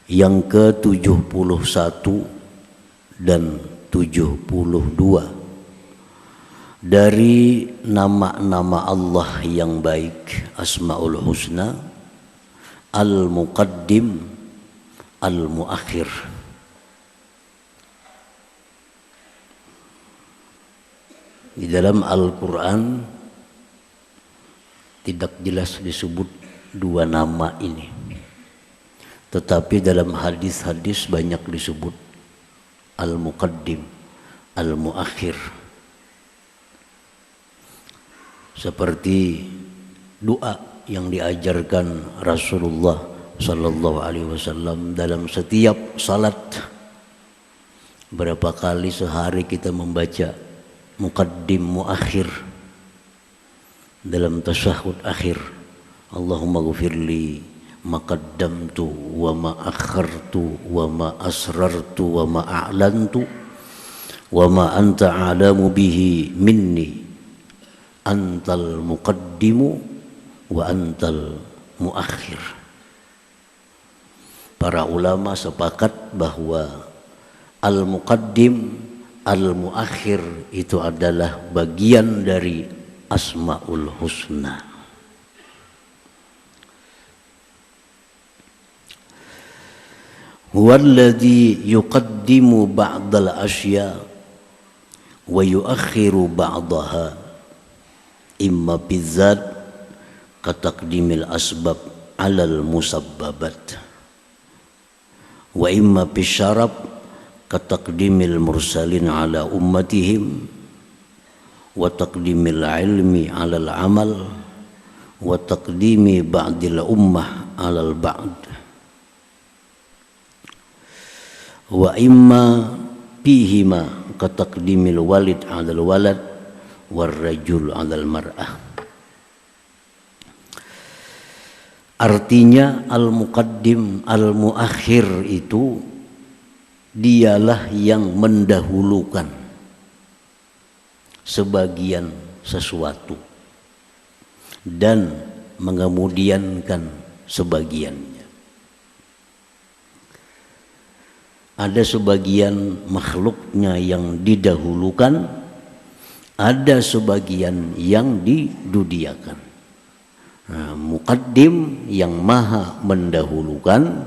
yang ke-71 dan 72 dari nama-nama Allah yang baik, Asmaul Husna, Al-Muqaddim, Al-Muakhir. Di dalam Al-Quran tidak jelas disebut dua nama ini, tetapi dalam hadis-hadis banyak disebut Al-Muqaddim, Al-Muakhir. Seperti doa yang diajarkan Rasulullah Sallallahu Alaihi Wasallam dalam setiap salat. Berapa kali sehari kita membaca Muqaddim, Muakhir dalam tasyahud akhir. Allahumma ghfirli ma qaddamtu wa ma akhartu wa ma asrartu wa ma a'lantu wa ma anta a'lamu bihi minni antal muqaddimu wa antal muakhir. Para ulama sepakat bahwa al-muqaddim, al-muakhir itu adalah bagian dari Asmaul Husna. Huwallazi yuqaddimu ba'dal asya wa yuakhiru ba'daha imma bizzat kataqdimil asbab alal musabbabat wa imma bisyarab kataqdimil mursalin ala ummatihim wa taqdimil ilmi alal amal wa taqdimi ba'dil ummah alal ba'd wa imma bihima kataqdimil walid alal walad warrajul 'alal mar'ah. Artinya al-muqaddim, al-muakhir itu dialah yang mendahulukan sebagian sesuatu dan mengemudiankan sebagiannya. Ada sebagian makhluknya yang didahulukan, ada sebagian yang didudiakan. Nah, muqaddim yang maha mendahulukan,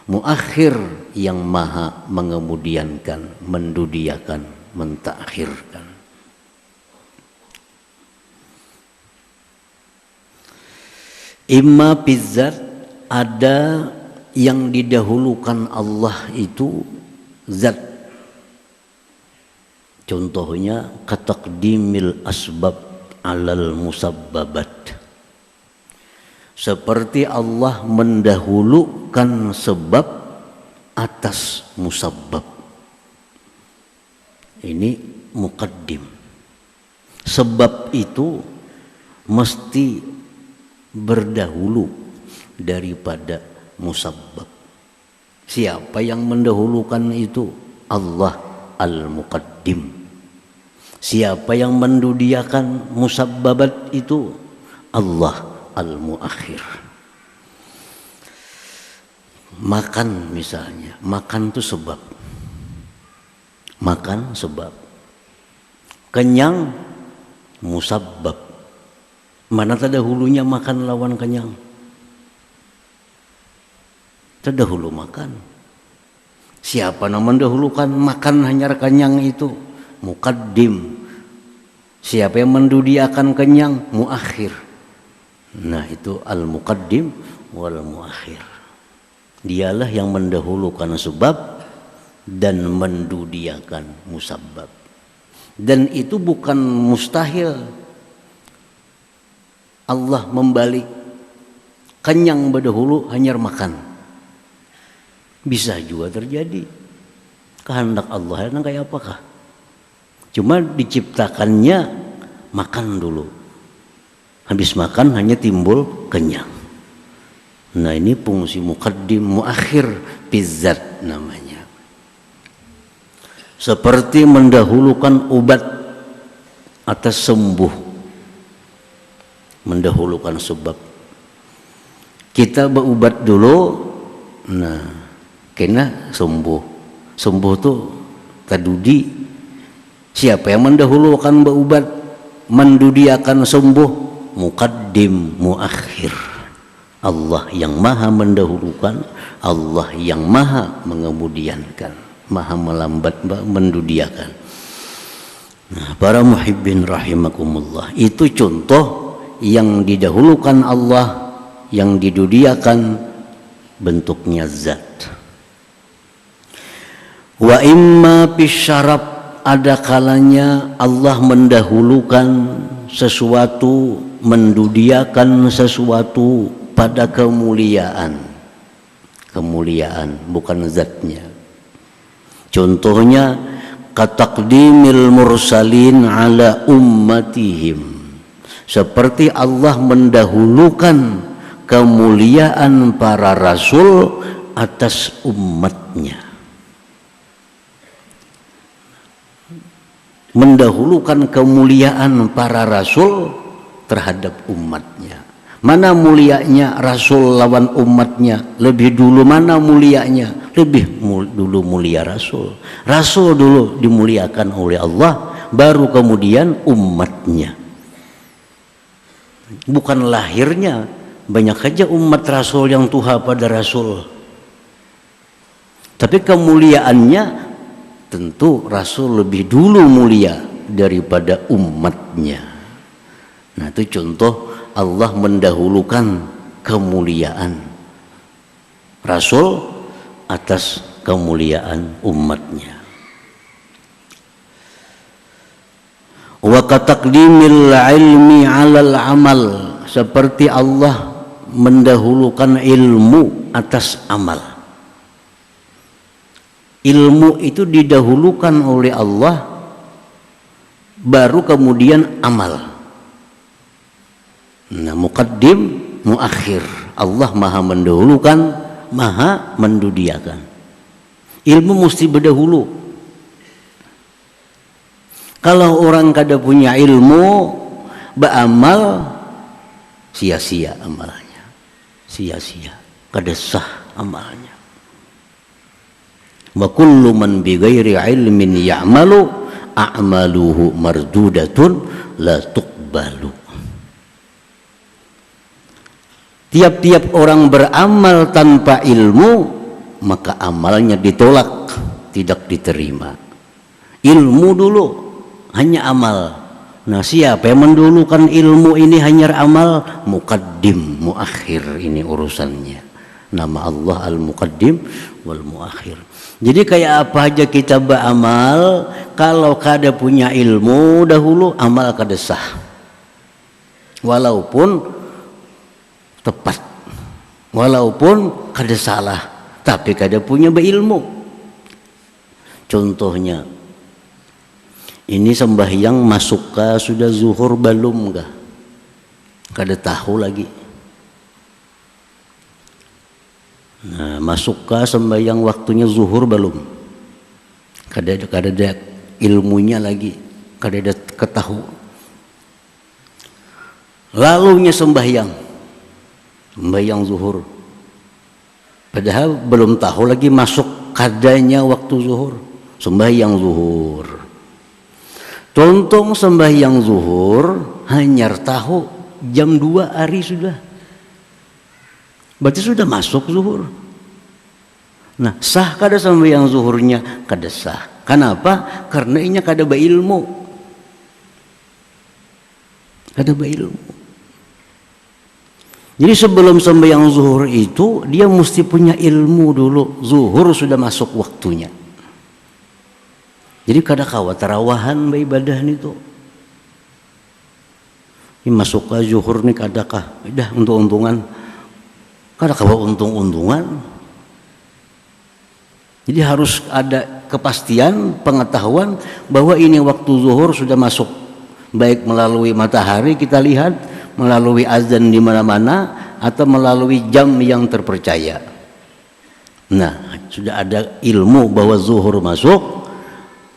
muakhir yang maha mengemudiankan, mendudiakan, mentakhirkan. Imma bizzat, ada yang didahulukan Allah itu zat. Contohnya kataqdimil asbab alal musabbabat. Seperti Allah mendahulukan sebab atas musabbab. Ini muqaddim. Sebab itu mesti berdahulu daripada musabbab. Siapa yang mendahulukan itu? Allah al-muqaddim. Siapa yang mendudiakan musabbabat itu? Allah al-muakhir. Makan misalnya, makan itu sebab. Makan sebab. Kenyang musabbab. Mana terdahulunya makan lawan kenyang? Terdahulu makan. Siapa yang mendahulukan makan hanya kenyang itu? Muqaddim. Siapa yang mendudiakan kenyang? Muakhir. Nah, itu al-muqaddim wal muakhir. Dialah yang mendahulukan sebab dan mendudiakan musabbab. Dan itu bukan mustahil. Allah membalik kenyang berdahulu hanya makan. Bisa juga terjadi. Kehendak Allah yang kayak apakah? Cuma diciptakannya makan dulu. Habis makan hanya timbul kenyang. Nah, ini fungsi muqaddim, muakhir, bizzat namanya. Seperti mendahulukan obat atas sembuh. Mendahulukan sebab. Kita berobat dulu, nah Kena sembuh tuh tadudi. Siapa yang mendahulukan berubat, mendudiakan sembuh, muqaddim muakhir. Allah yang maha mendahulukan, Allah yang maha mengemudiankan, maha melambat mendudiakan. Nah, para muhibbin rahimakumullah, itu contoh yang didahulukan Allah, yang didudiakan bentuknya zat. Wa imma bisyarab, ada kalanya Allah mendahulukan sesuatu, mendudiakan sesuatu pada kemuliaan. Kemuliaan bukan zatnya. Contohnya kataqdimil mursalin ala ummatihim. Seperti Allah mendahulukan kemuliaan para rasul atas umatnya. Mendahulukan kemuliaan para rasul terhadap umatnya. Mana mulianya rasul lawan umatnya? Lebih dulu mana mulianya? Lebih dulu mulia rasul. Rasul dulu dimuliakan oleh Allah, baru kemudian umatnya. Bukan lahirnya. Banyak saja umat rasul yang tuha pada rasul. Tapi kemuliaannya tentu rasul lebih dulu mulia daripada umatnya. Nah, itu contoh Allah mendahulukan kemuliaan rasul atas kemuliaan umatnya. Wa kataqdimil ilmi 'alal amal, seperti Allah mendahulukan ilmu atas amal. Ilmu itu didahulukan oleh Allah, baru kemudian amal. Nah, muqaddim muakhir. Allah maha mendahulukan, maha mendudiakan. Ilmu mesti berdahulu. Kalau orang kada punya ilmu, beramal sia-sia amalnya. Sia-sia, kada sah amalnya. Wa kullu man bighairi ilmin ya'malu a'maluhu mardudatun la tuqbalu. Tiap-tiap orang beramal tanpa ilmu, maka amalnya ditolak, tidak diterima. Ilmu dulu, hanya amal. Nah, siapa yang mendulukan ilmu ini hanya amal? Muqaddim muakhir, ini urusannya. Nama Allah al-muqaddim wal muakhir. Jadi kayak apa aja kita beramal, kalau kada punya ilmu dahulu, amal kada sah. Walaupun tepat, walaupun kada salah, tapi kada punya berilmu. Contohnya, ini sembahyang masuk kah sudah zuhur belum kah? Kada tahu lagi. Nah, masukkah sembahyang waktunya zuhur belum? Kada ada ilmunya lagi, kada ada ketahu. Lalunya sembahyang zuhur, padahal belum tahu lagi masuk kadanya waktu zuhur. Sembahyang zuhur, tontong sembahyang zuhur hanya tahu jam 2 hari sudah. Berarti sudah masuk zuhur. Nah, sah kada sembahyang zuhurnya? Kada sah. Kenapa? Karena ini kada berilmu. Kada berilmu. Jadi sebelum sembahyang zuhur itu dia mesti punya ilmu dulu. Zuhur sudah masuk waktunya. Jadi kada kawa tarawahan beribadah itu. Ini masuk ke zuhur nih kadakah? Dah untung-untungan. Kada kawa untung-untungan. Jadi harus ada kepastian, pengetahuan bahwa ini waktu zuhur sudah masuk. Baik melalui matahari kita lihat, melalui azan di mana-mana, atau melalui jam yang terpercaya. Nah, sudah ada ilmu bahwa zuhur masuk,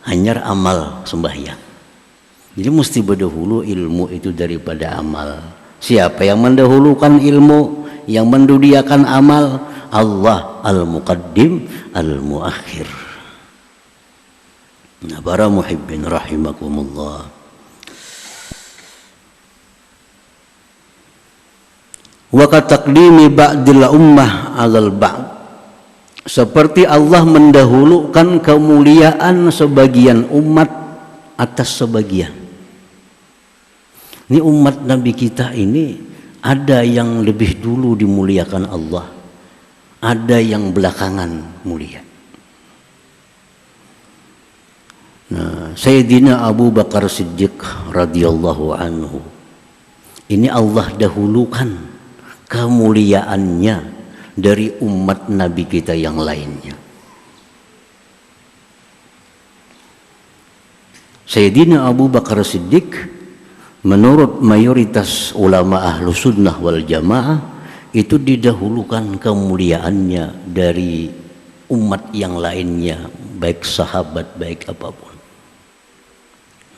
hanya amal sembahyang. Jadi mesti berdahulu ilmu itu daripada amal. Siapa yang mendahulukan ilmu, yang mendudiakan amal, Allah al-muqaddim al-muakhir. Nah, para muhibbin rahimakumullah, wa kataqdimi ba'dil ummah 'alal ba'd, seperti Allah mendahulukan kemuliaan sebagian umat atas sebagian. Ini umat Nabi kita ini ada yang lebih dulu dimuliakan Allah, ada yang belakangan mulia. Nah, Sayyidina Abu Bakar Siddiq radhiyallahu anhu, ini Allah dahulukan kemuliaannya dari umat Nabi kita yang lainnya. Sayyidina Abu Bakar Siddiq menurut mayoritas ulama ahlu sunnah wal jamaah itu didahulukan kemuliaannya dari umat yang lainnya, baik sahabat baik apapun.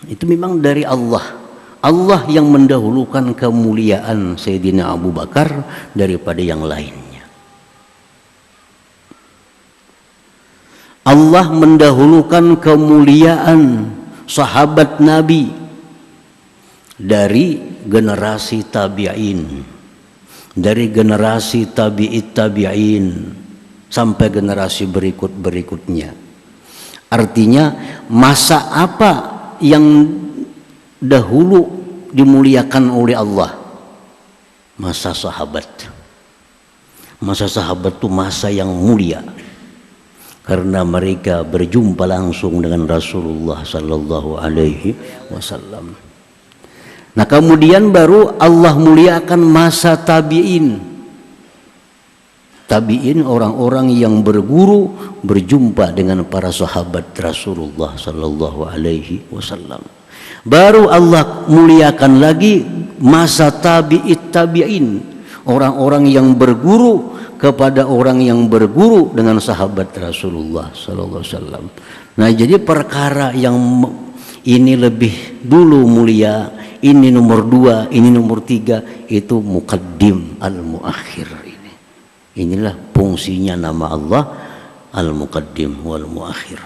Itu memang dari Allah. Allah yang mendahulukan kemuliaan Sayyidina Abu Bakar daripada yang lainnya. Allah mendahulukan kemuliaan sahabat Nabi dari generasi tabi'in, dari generasi tabi'it tabi'in sampai generasi berikutnya. Artinya masa apa yang dahulu dimuliakan oleh Allah? Masa sahabat. Masa sahabat itu masa yang mulia karena mereka berjumpa langsung dengan Rasulullah sallallahu alaihi wasallam. Nah, kemudian baru Allah muliakan masa tabi'in. Tabi'in orang-orang yang berguru, berjumpa dengan para sahabat Rasulullah sallallahu alaihi wasallam. Baru Allah muliakan lagi masa tabi'it tabi'in, orang-orang yang berguru kepada orang yang berguru dengan sahabat Rasulullah sallallahu alaihi wasallam. Nah, jadi perkara yang ini lebih dulu mulia, ini nomor 2, ini nomor 3, itu muqaddim al-muakhir ini. Inilah fungsinya nama Allah al-muqaddim wal muakhir.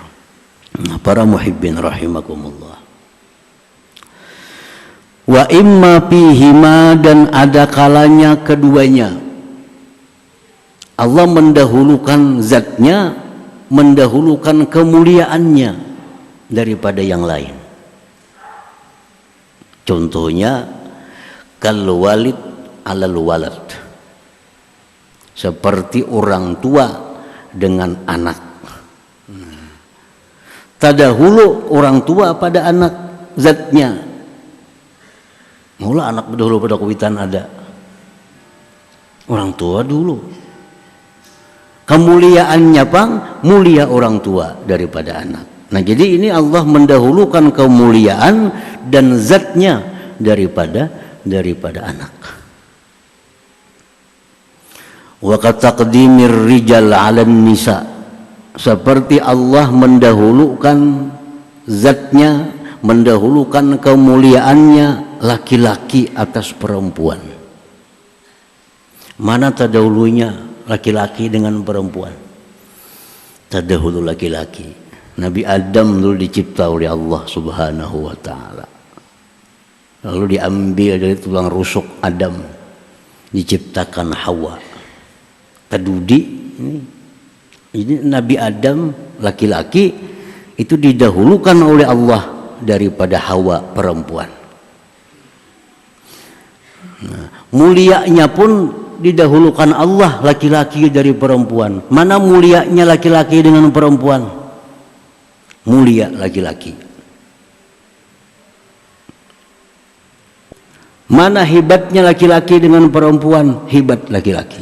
Nah, para muhibbin rahimakumullah. Wa imma fihima, dan ada kalanya keduanya Allah mendahulukan zatnya, mendahulukan kemuliaannya daripada yang lain. Contohnya kal walid alal walad, seperti orang tua dengan anak. Tadahulu orang tua pada anak zatnya. Mula anak dahulu pada kawitan ada. Orang tua dulu. Kemuliaannya pang mulia orang tua daripada anak. Nah, jadi ini Allah mendahulukan kemuliaan dan zatnya daripada anak. Wa kataqdimir rijal 'alan nisa, seperti Allah mendahulukan zatnya, mendahulukan kemuliaannya laki-laki atas perempuan. Mana terdahulunya laki-laki dengan perempuan? Terdahulu laki-laki. Nabi Adam dulu dicipta oleh Allah Subhanahu wa taala. Lalu diambil dari tulang rusuk Adam, diciptakan Hawa. Tadudi ini Nabi Adam laki-laki itu didahulukan oleh Allah daripada Hawa perempuan. Nah, mulianya pun didahulukan Allah laki-laki dari perempuan. Mana mulianya laki-laki dengan perempuan? Mulia laki-laki. Mana hebatnya laki-laki dengan perempuan? Hebat laki-laki.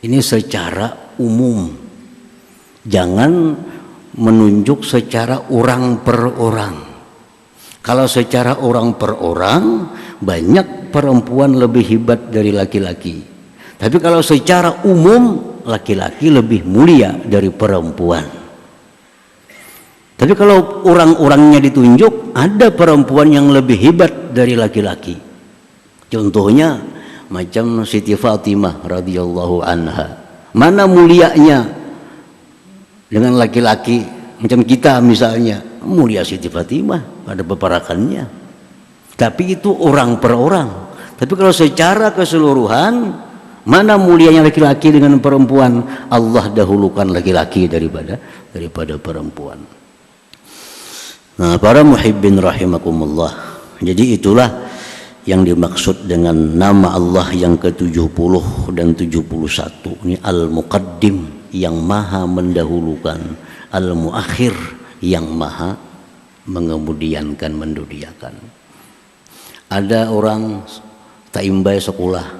Ini secara umum. Jangan menunjuk secara orang per orang. Kalau secara orang per orang, banyak perempuan lebih hebat dari laki-laki. Tapi kalau secara umum, laki-laki lebih mulia dari perempuan. Tapi kalau orang-orangnya ditunjuk, ada perempuan yang lebih hebat dari laki-laki. Contohnya macam Siti Fatimah radhiyallahu anha. Mana mulianya dengan laki-laki macam kita misalnya, mulia Siti Fatimah pada peperakannya. Tapi itu orang per orang. Tapi kalau secara keseluruhan, mana mulianya laki-laki dengan perempuan? Allah dahulukan laki-laki daripada perempuan. Nah, para muhibbin rahimakumullah. Jadi itulah yang dimaksud dengan nama Allah yang ke-70 dan 71. Ini Al-Muqaddim, yang maha mendahulukan, Al-Muakhir, yang maha mengemudiankan, mendudiakan. Ada orang taimbai sekolah,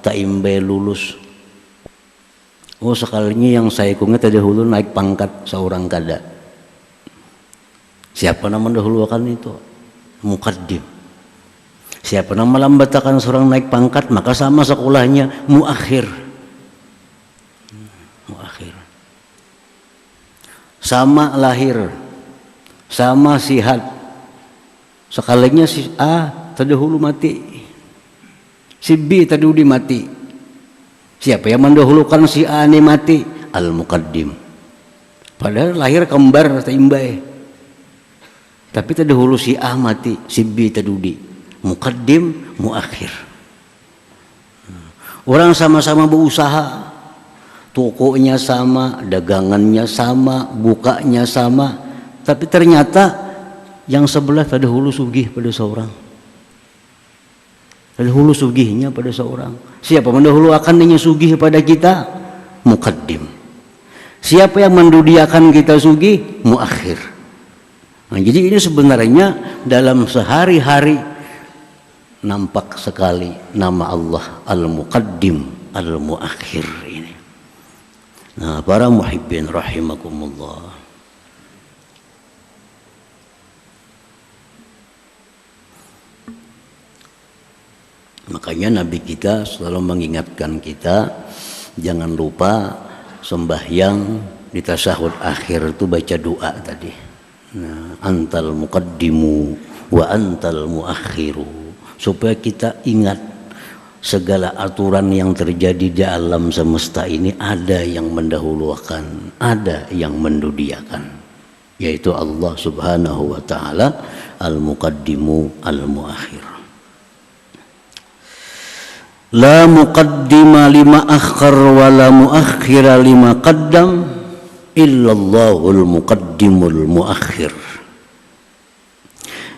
taimbai lulus. Oh, sekalinya yang saya ingat dahulu naik pangkat seorang kada. Siapa nama mendahulukan itu? Muqaddim. Siapa nama melambatkan seorang naik pangkat, maka sama sekolahnya muakhir. Muakhir. Sama lahir, sama sihat. Sekalinya si A terdahulu mati, si B terdahulu mati. Siapa yang mendahulukan si A ini mati? Al-Muqaddim. Padahal lahir kembar taimbai. Tapi terdahulu si A mati, si B terdudi. Muqaddim, muakhir. Orang sama-sama berusaha, tokonya sama, dagangannya sama, bukanya sama, tapi ternyata yang sebelah terdahulu sugih pada seorang. Terdahulu sugihnya pada seorang. Siapa mendahulu akan dengan sugih pada kita? Muqaddim. Siapa yang mendudiakan kita sugih? Muakhir. Nah, jadi ini sebenarnya dalam sehari-hari nampak sekali nama Allah Al-Muqaddim, Al-Muakhir ini. Nah, para muhibbin rahimakumullah. Makanya Nabi kita selalu mengingatkan kita jangan lupa sembahyang di tasyahud akhir itu baca doa tadi. Nah, antal muqaddimu wa antal muakhiru, supaya kita ingat segala aturan yang terjadi di alam semesta ini ada yang mendahulukan, ada yang mendudiakan, yaitu Allah Subhanahu wa taala al-muqaddimu al-muakhir. La muqaddima lima akhir wa la muakhira lima qaddam illallahul muqaddimul muakhir.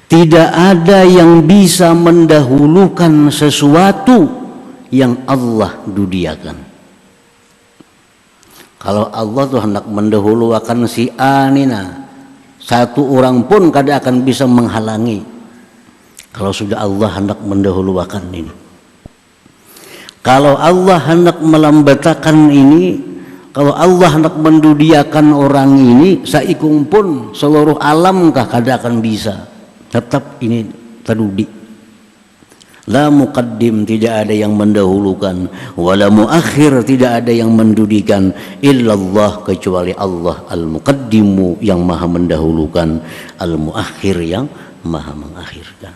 Tidak ada yang bisa mendahulukan sesuatu yang Allah dudiakan. Kalau Allah tuh hendak mendahulukan si A nina, satu orang pun kada akan bisa menghalangi. Kalau sudah Allah hendak mendahulukan ini. Kalau Allah hendak melambatkan ini, kalau Allah hendak mendudiakan orang ini, saikung pun seluruh alam kah kada akan bisa. Tetap ini terdudi. La muqaddim, tidak ada yang mendahulukan, wala muakhir, tidak ada yang mendudikan, illallah, kecuali Allah al-muqaddimu, yang maha mendahulukan, al-muakhir, yang maha mengakhirkan.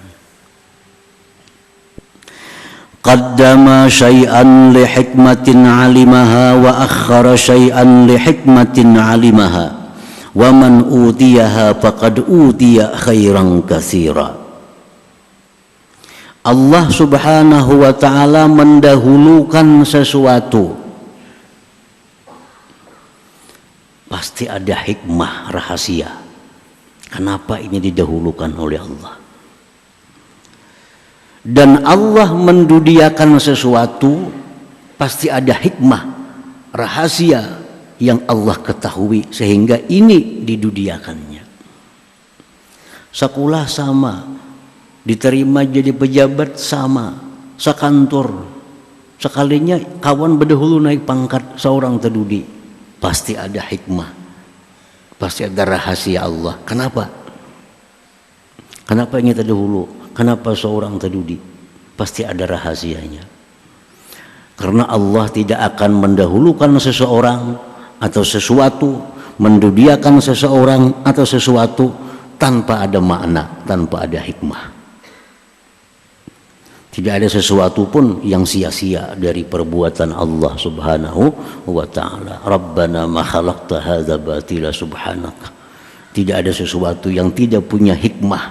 Qaddama syai'an li hikmatin alimaha wa akhara syai'an li hikmatin alimaha wa man utiyaha faqad utiya khairan katsira. Allah Subhanahu wa taala mendahulukan sesuatu, pasti ada hikmah rahasia kenapa ini didahulukan oleh Allah. Dan Allah mendudiakan sesuatu, pasti ada hikmah rahasia yang Allah ketahui sehingga ini didudiakannya. Sekolah sama, diterima jadi pejabat sama, sekantor, sekalinya kawan berdahulu naik pangkat seorang terdudi, pasti ada hikmah, pasti ada rahasia Allah. Kenapa? Kenapa ini terdahulu? Kenapa seorang terdudi? Pasti ada rahasianya. Karena Allah tidak akan mendahulukan seseorang atau sesuatu, mendudiakan seseorang atau sesuatu tanpa ada makna, tanpa ada hikmah. Tidak ada sesuatu pun yang sia-sia dari perbuatan Allah Subhanahu wa ta'ala. Rabbana ma khalaqta hadza batila subhanaka. Tidak ada sesuatu yang tidak punya hikmah,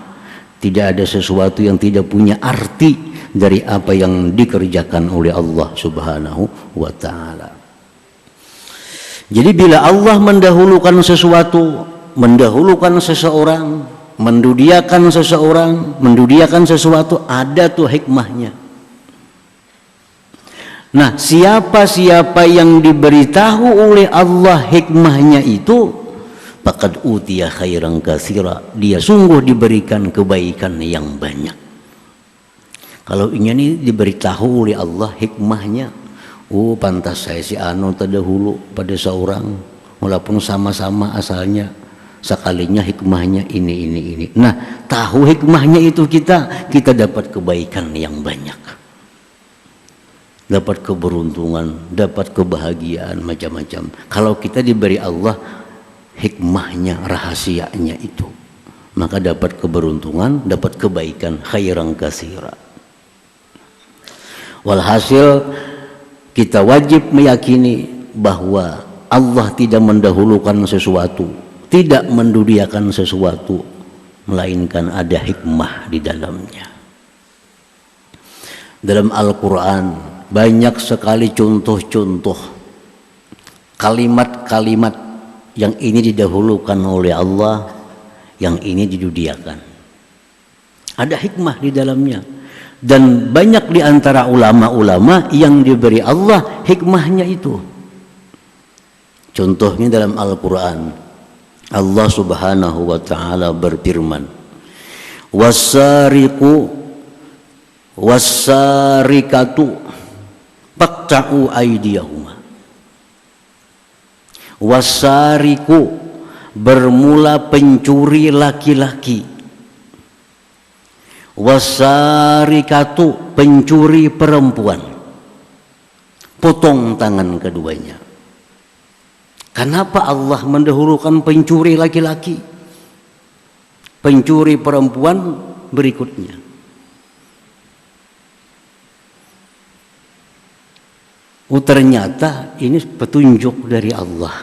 tidak ada sesuatu yang tidak punya arti dari apa yang dikerjakan oleh Allah Subhanahu wa ta'ala. Jadi bila Allah mendahulukan sesuatu, mendahulukan seseorang, mendudiakan seseorang, mendudiakan sesuatu, ada tuh hikmahnya. Nah, siapa-siapa yang diberitahu oleh Allah hikmahnya itu, faqad utiya khairan katsira, dia sungguh diberikan kebaikan yang banyak. Kalau ini diberitahu oleh Allah hikmahnya, oh pantas saya si anu terdahulu pada seorang, walaupun sama-sama asalnya, sekalinya hikmahnya ini. Nah, tahu hikmahnya itu kita dapat kebaikan yang banyak, dapat keberuntungan, dapat kebahagiaan macam-macam. Kalau kita diberi Allah hikmahnya, rahasianya itu, maka dapat keberuntungan, dapat kebaikan khairan katsira. Walhasil kita wajib meyakini bahwa Allah tidak mendahulukan sesuatu, tidak mendudiakan sesuatu, melainkan ada hikmah di dalamnya. Dalam Al-Quran banyak sekali contoh-contoh kalimat-kalimat yang ini didahulukan oleh Allah, yang ini didudiakan. Ada hikmah di dalamnya. Dan banyak di antara ulama-ulama yang diberi Allah hikmahnya itu. Contohnya dalam Al-Quran, Allah Subhanahu wa ta'ala berfirman, "Was-sariqu was-sariqatu faqta'u aydiyahuma." Was-sariqu, bermula pencuri laki-laki. Was-sariqatu, pencuri perempuan. Potong tangan keduanya. Kenapa Allah mendahulukan pencuri laki-laki? Pencuri perempuan berikutnya. Ternyata ini petunjuk dari Allah.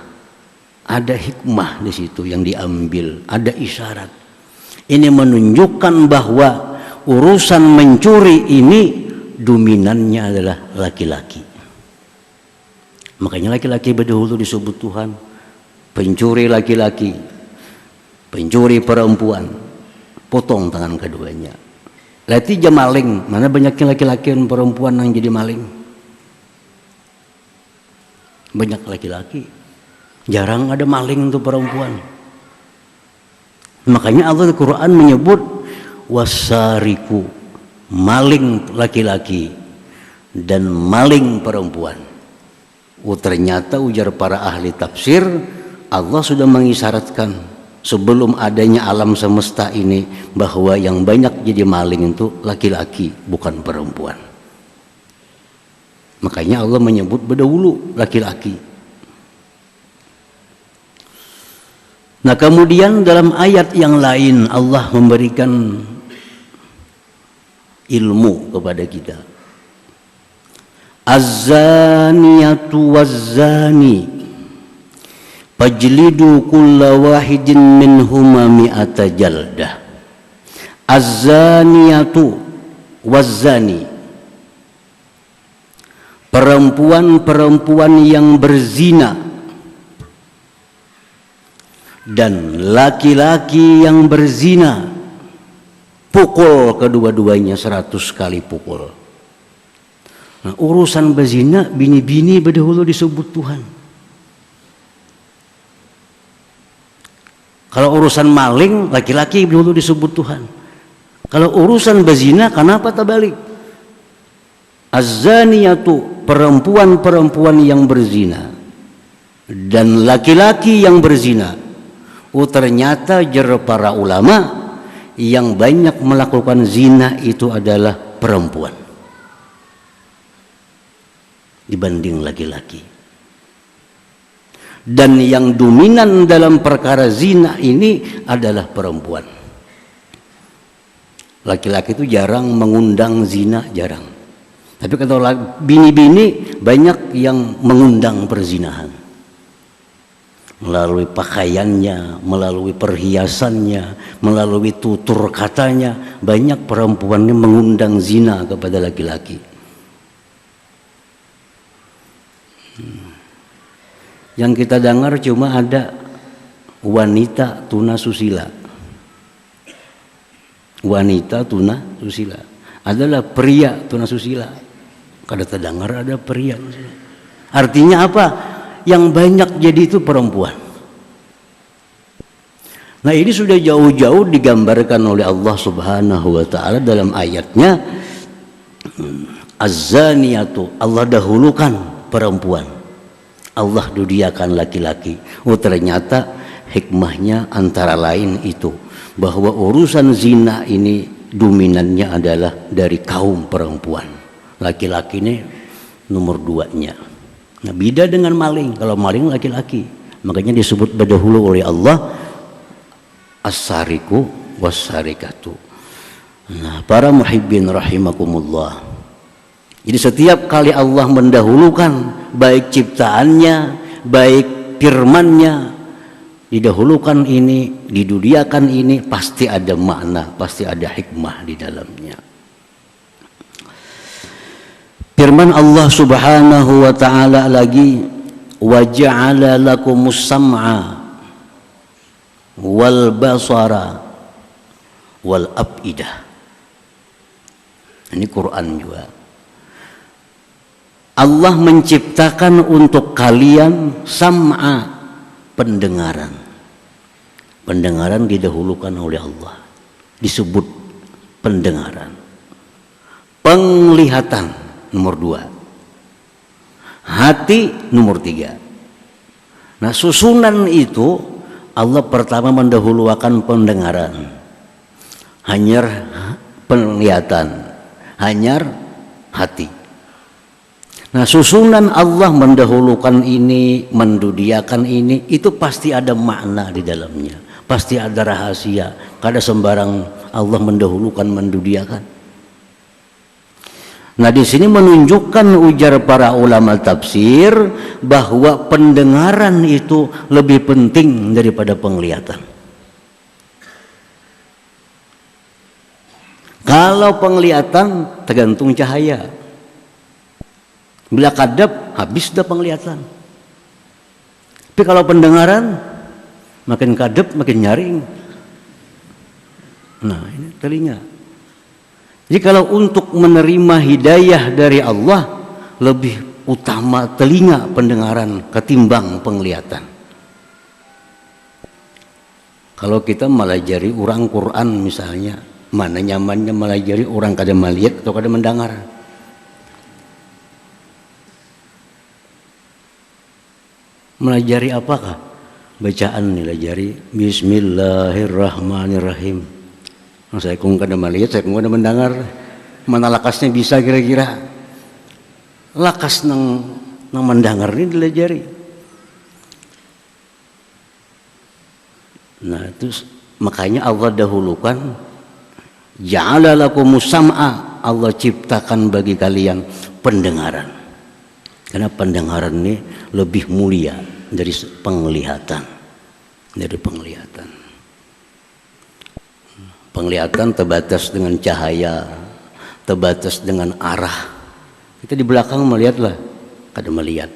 Ada hikmah di situ yang diambil, ada isyarat. Ini menunjukkan bahwa urusan mencuri ini dominannya adalah laki-laki. Makanya laki-laki berdahulu disebut Tuhan. Pencuri laki-laki, pencuri perempuan, potong tangan keduanya. Berarti dia maling. Mana banyaknya laki-laki dan perempuan yang jadi maling? Banyak laki-laki. Jarang ada maling untuk perempuan. Makanya Allah di Quran menyebut wasariku, maling laki-laki dan maling perempuan. Ternyata ujar para ahli tafsir, Allah sudah mengisyaratkan sebelum adanya alam semesta ini bahwa yang banyak jadi maling itu laki-laki, bukan perempuan. Makanya Allah menyebut berdahulu laki-laki. Nah, kemudian dalam ayat yang lain Allah memberikan ilmu kepada kita. Az-zaniyatu waz-zani fajlidu kulla wahidin minhuma mi'ata jaldah. Az-zaniyatu waz-zani, perempuan-perempuan yang berzina dan laki-laki yang berzina, pukul kedua-duanya 100 kali pukul. Nah, urusan berzina, bini-bini berdahulu disebut Tuhan. Kalau urusan maling, laki-laki dahulu disebut Tuhan. Kalau urusan berzina, kenapa terbalik? Az-zaniyatu, perempuan-perempuan yang berzina dan laki-laki yang berzina. Ternyata jar para ulama yang banyak melakukan zina itu adalah perempuan dibanding laki-laki. Dan yang dominan dalam perkara zina ini adalah perempuan. Laki-laki itu jarang mengundang zina, jarang. Tapi kalau bini-bini banyak yang mengundang perzinahan. Melalui pakaiannya, melalui perhiasannya, melalui tutur katanya, banyak perempuan yang mengundang zina kepada laki-laki. Yang kita dengar cuma ada wanita tuna susila. Wanita tuna susila adalah pria tuna susila. Kada terdengar ada pria. Artinya apa? Yang banyak jadi itu perempuan. Nah, ini sudah jauh-jauh digambarkan oleh Allah Subhanahu wa taala dalam ayatnya, az-zaniyatu, Allah dahulukan perempuan, Allah dudiakan laki-laki. Oh, ternyata hikmahnya antara lain itu, bahwa urusan zina ini dominannya adalah dari kaum perempuan. Laki-laki ini nomor 2-nya. Nah, beda dengan maling. Kalau maling laki-laki, makanya disebut dahulu oleh Allah as-sariku was-sarikatu. Nah, para muhibbin rahimakumullah. Jadi setiap kali Allah mendahulukan baik ciptaannya, baik firman-Nya, didahulukan ini, didudiakan ini, pasti ada makna, pasti ada hikmah di dalamnya. Firman Allah Subhanahu wa taala lagi, wa ja'ala lakumus sam'a wal basara wal afidah. Ini Quran juga. Allah menciptakan untuk kalian sam'a, pendengaran. Pendengaran didahulukan oleh Allah, disebut pendengaran. Penglihatan nomor 2, hati nomor 3. Nah, susunan itu Allah pertama mendahulukan pendengaran, hanyar penglihatan, hanyar hati. Nah, susunan Allah mendahulukan ini, mendudiakan ini, itu pasti ada makna di dalamnya, pasti ada rahasia. Kada sembarang Allah mendahulukan, mendudiakan. Nah, di sini menunjukkan ujar para ulama tafsir bahwa pendengaran itu lebih penting daripada penglihatan. Kalau penglihatan tergantung cahaya. Bila kadap, habis dah penglihatan. Tapi kalau pendengaran, makin kadap makin nyaring. Nah, ini telinga. Jadi kalau untuk menerima hidayah dari Allah, lebih utama telinga pendengaran ketimbang penglihatan. Kalau kita melajari orang Quran misalnya, mana nyamannya melajari orang kada melihat atau kada mendengar? Melajari apakah? Bacaan melajari Bismillahirrahmanirrahim. Saya kung kada melihat, saya kung kada mendengar. Mana lakasnya bisa kira-kira? Lakas nang mendengar ini dilajari. Nah, itu makanya Allah dahulukan ja'ala lakumus sam'a, Allah ciptakan bagi kalian pendengaran. Karena pendengaran ini lebih mulia dari penglihatan. Dari penglihatan. Penglihatan terbatas dengan cahaya, terbatas dengan arah. Kita di belakang melihatlah, kada melihat.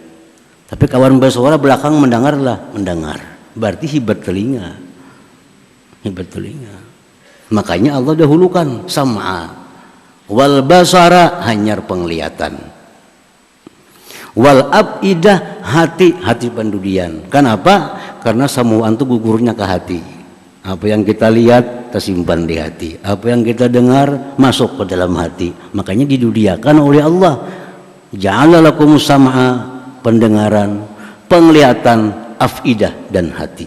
Tapi kawan bersuara belakang mendengarlah, mendengar. Berarti hebat telinga. Hebat telinga. Makanya Allah dahulukan sam'a wal basara, hanyar penglihatan. Wal afidah, hati pendudian. Kenapa? Karena samuan itu gugurnya ke hati. Apa yang kita lihat tersimpan di hati, apa yang kita dengar masuk ke dalam hati. Makanya didudiakan oleh Allah, ja'ala lakumus sam'a, pendengaran, penglihatan, afidah, dan hati.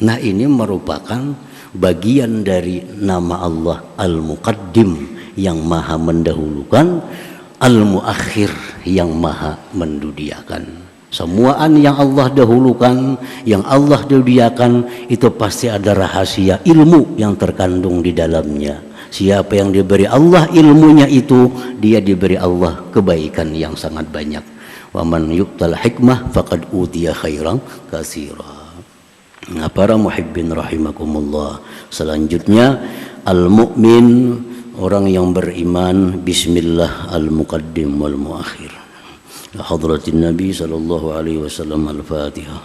Nah, ini merupakan bagian dari nama Allah Al-Muqaddim, yang maha mendahulukan, Al-Muakhir, yang maha mendudiakan. Semuaan yang Allah dahulukan, yang Allah dudiakan, itu pasti ada rahasia ilmu yang terkandung di dalamnya. Siapa yang diberi Allah ilmunya itu, dia diberi Allah kebaikan yang sangat banyak. Wa man yu'tal hikmah faqad utiya khairan katsira. Nah, para muhibbin rahimakumullah, selanjutnya al-mu'min, orang yang beriman, bismillah al-muqaddim wal muakhir. Hadratin Nabi sallallahu alaihi wasallam, al-Fatihah.